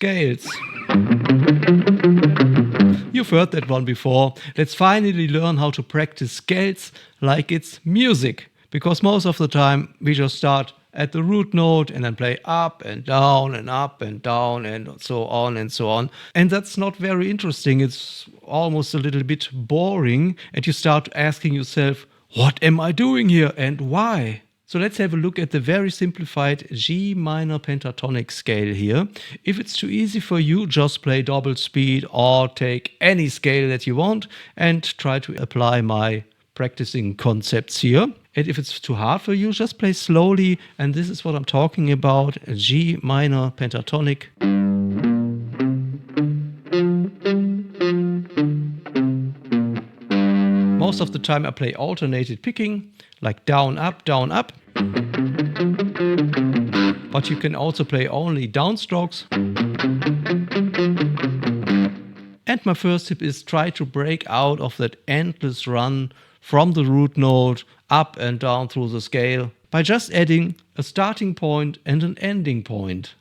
scales. You've heard that one before. Let's finally learn how to practice scales like it's music. Because most of the time we just start at the root note and then play up and down and up and down and so on and so on. And that's not very interesting. It's almost a little bit boring. And you start asking yourself, what am I doing here and why? So let's have a look at the very simplified G minor pentatonic scale here. If it's too easy for you, just play double speed or take any scale that you want and try to apply my practicing concepts here. And if it's too hard for you, just play slowly. And this is what I'm talking about, a G minor pentatonic. Most of the time I play alternated picking, like down, up, down, up. But you can also play only downstrokes. And my first tip is try to break out of that endless run from the root note up and down through the scale by just adding a starting point and an ending point.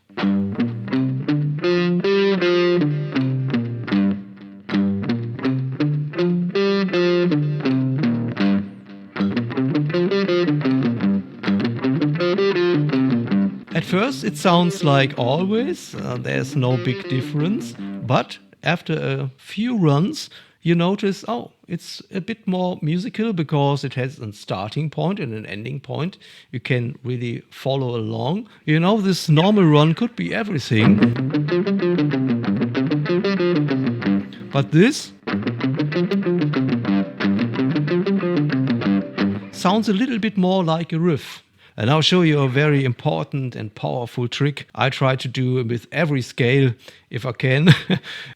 At first it sounds like always, there's no big difference, but after a few runs you notice, oh, it's a bit more musical because it has a starting point and an ending point. You can really follow along. You know, this normal run could be everything. But this sounds a little bit more like a riff. And I'll show you a very important and powerful trick I try to do with every scale if I can.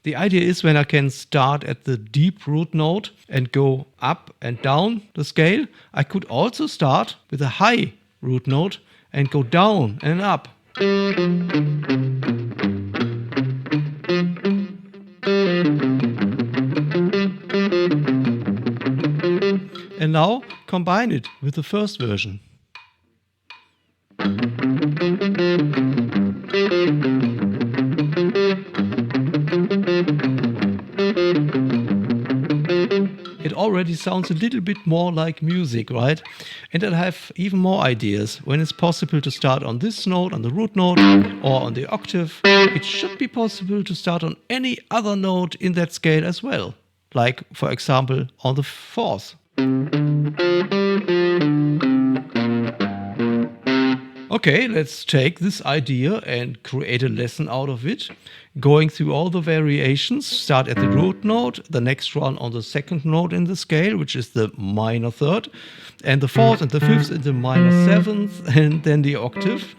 The idea is when I can start at the deep root note and go up and down the scale, I could also start with a high root note and go down and up. And now combine it with the first version. It already sounds a little bit more like music, right? And I have even more ideas. When it's possible to start on this note, on the root note, or on the octave, it should be possible to start on any other note in that scale as well. Like, for example, on the fourth. Okay, let's take this idea and create a lesson out of it. Going through all the variations, start at the root note, the next one on the second note in the scale, which is the minor third, and the fourth and the fifth and the minor seventh, and then the octave.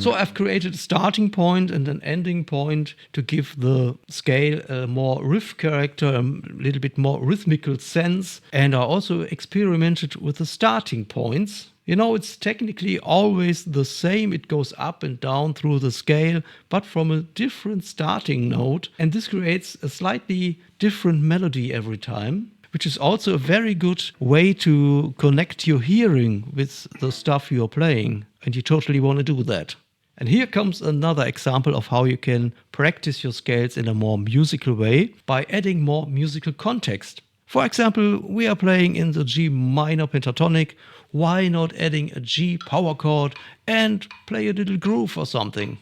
So I've created a starting point and an ending point to give the scale a more riff character, a little bit more rhythmical sense. And I also experimented with the starting points. You know, it's technically always the same. It goes up and down through the scale, but from a different starting note. And this creates a slightly different melody every time, which is also a very good way to connect your hearing with the stuff you're playing. And you totally want to do that. And here comes another example of how you can practice your scales in a more musical way by adding more musical context. For example, we are playing in the G minor pentatonic. Why not adding a G power chord and play a little groove or something?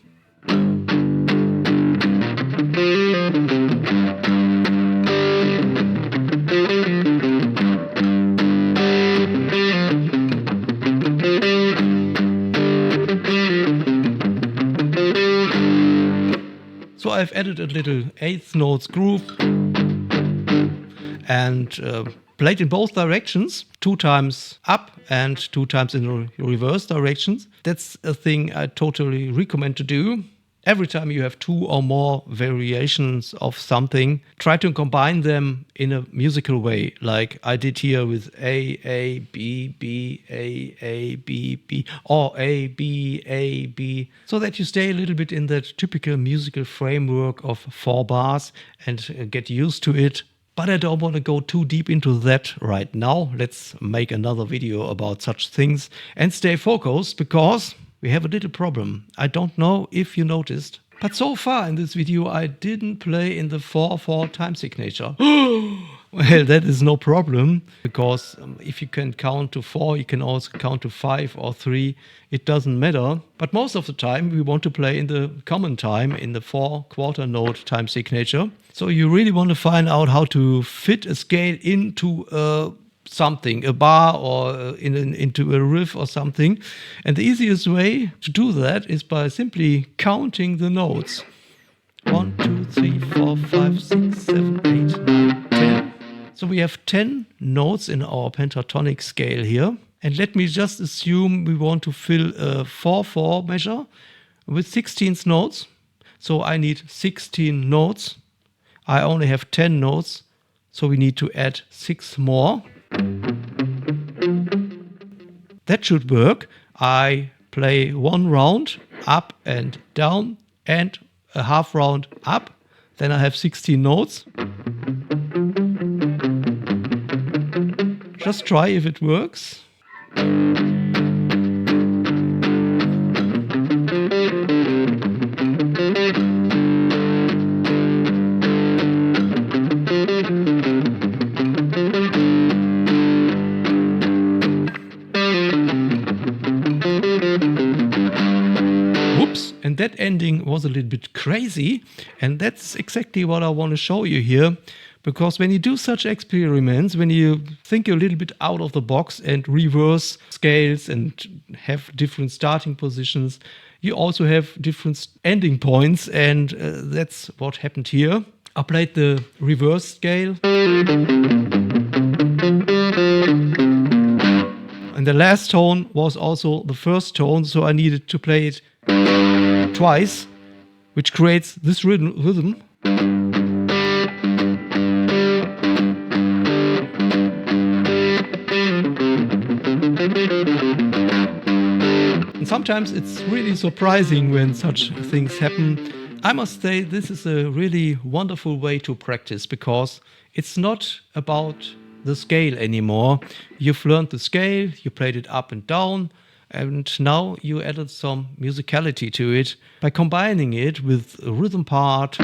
So I've added a little eighth notes groove and played in both directions, 2 times up and 2 times in reverse directions. That's a thing I totally recommend to do. every time you have two or more variations of something, try to combine them in a musical way, like I did here with A, B, B, A, B, B, or A, B, so that you stay a little bit in that typical musical framework of 4 bars and get used to it. But I don't want to go too deep into that right now. Let's make another video about such things and stay focused, because we have a little problem. I don't know if you noticed, but so far in this video I didn't play in the 4/4 time signature. Well, that is no problem, because if you can count to 4, you can also count to 5 or 3. It doesn't matter. But most of the time we want to play in the common time, in the 4/4 note time signature. So you really want to find out how to fit a scale into something, a bar, or into a riff or something. And the easiest way to do that is by simply counting the notes. 1, 2, 3, 4, 5, 6, 7, 8, 9, 10. So we have 10 notes in our pentatonic scale here. And let me just assume we want to fill a 4/4 measure with 16 notes. So I need 16 notes. I only have 10 notes, so we need to add 6 more. That should work. I play 1 round up and down and a half round up. Then I have 16 notes. Just try if it works. And that ending was a little bit crazy, and that's exactly what I want to show you here. Because when you do such experiments, when you think a little bit out of the box and reverse scales and have different starting positions, you also have different ending points, and that's what happened here. I played the reverse scale. And the last tone was also the first tone, so I needed to play it twice, which creates this rhythm. And sometimes it's really surprising when such things happen. I must say this is a really wonderful way to practice, because it's not about the scale anymore. You've learned the scale, you played it up and down, and now you added some musicality to it by combining it with a rhythm part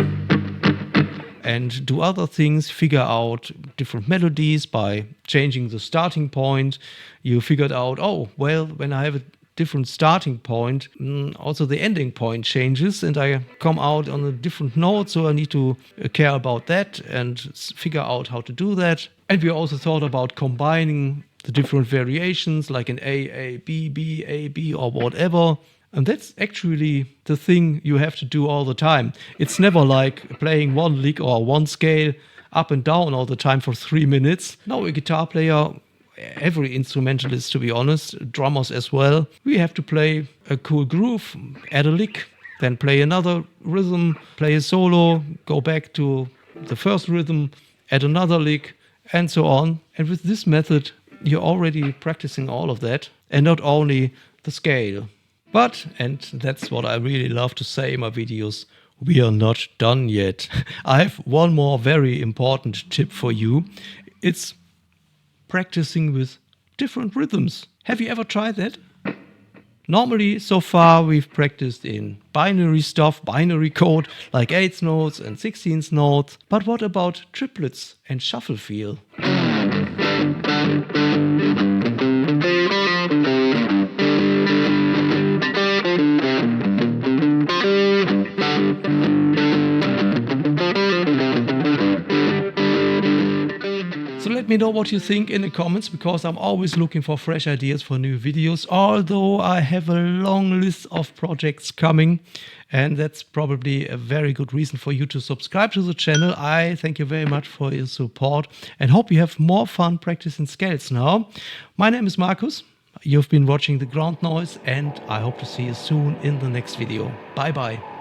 and do other things, figure out different melodies by changing the starting point. You figured out, oh, well, when I have a different starting point, also the ending point changes and I come out on a different note, so I need to care about that and figure out how to do that. And we also thought about combining the different variations, like an A, B, B, A, B, or whatever. And that's actually the thing you have to do all the time. It's never like playing one lick or one scale up and down all the time for 3 minutes. No, a guitar player, every instrumentalist, to be honest, drummers as well, we have to play a cool groove, add a lick, then play another rhythm, play a solo, go back to the first rhythm, add another lick, and so on. And with this method, you're already practicing all of that, and not only the scale. But, and that's what I really love to say in my videos, we are not done yet. I have one more very important tip for you. It's practicing with different rhythms. Have you ever tried that? Normally, so far, we've practiced in binary stuff, binary code, like 8th notes and 16th notes. But what about triplets and shuffle feel? So let me know what you think in the comments, because I'm always looking for fresh ideas for new videos, although I have a long list of projects coming, and that's probably a very good reason for you to subscribe to the channel. I thank you very much for your support and hope you have more fun practicing scales now. My name is Markus. You've been watching The Ground Noise, and I hope to see you soon in the next video. Bye bye.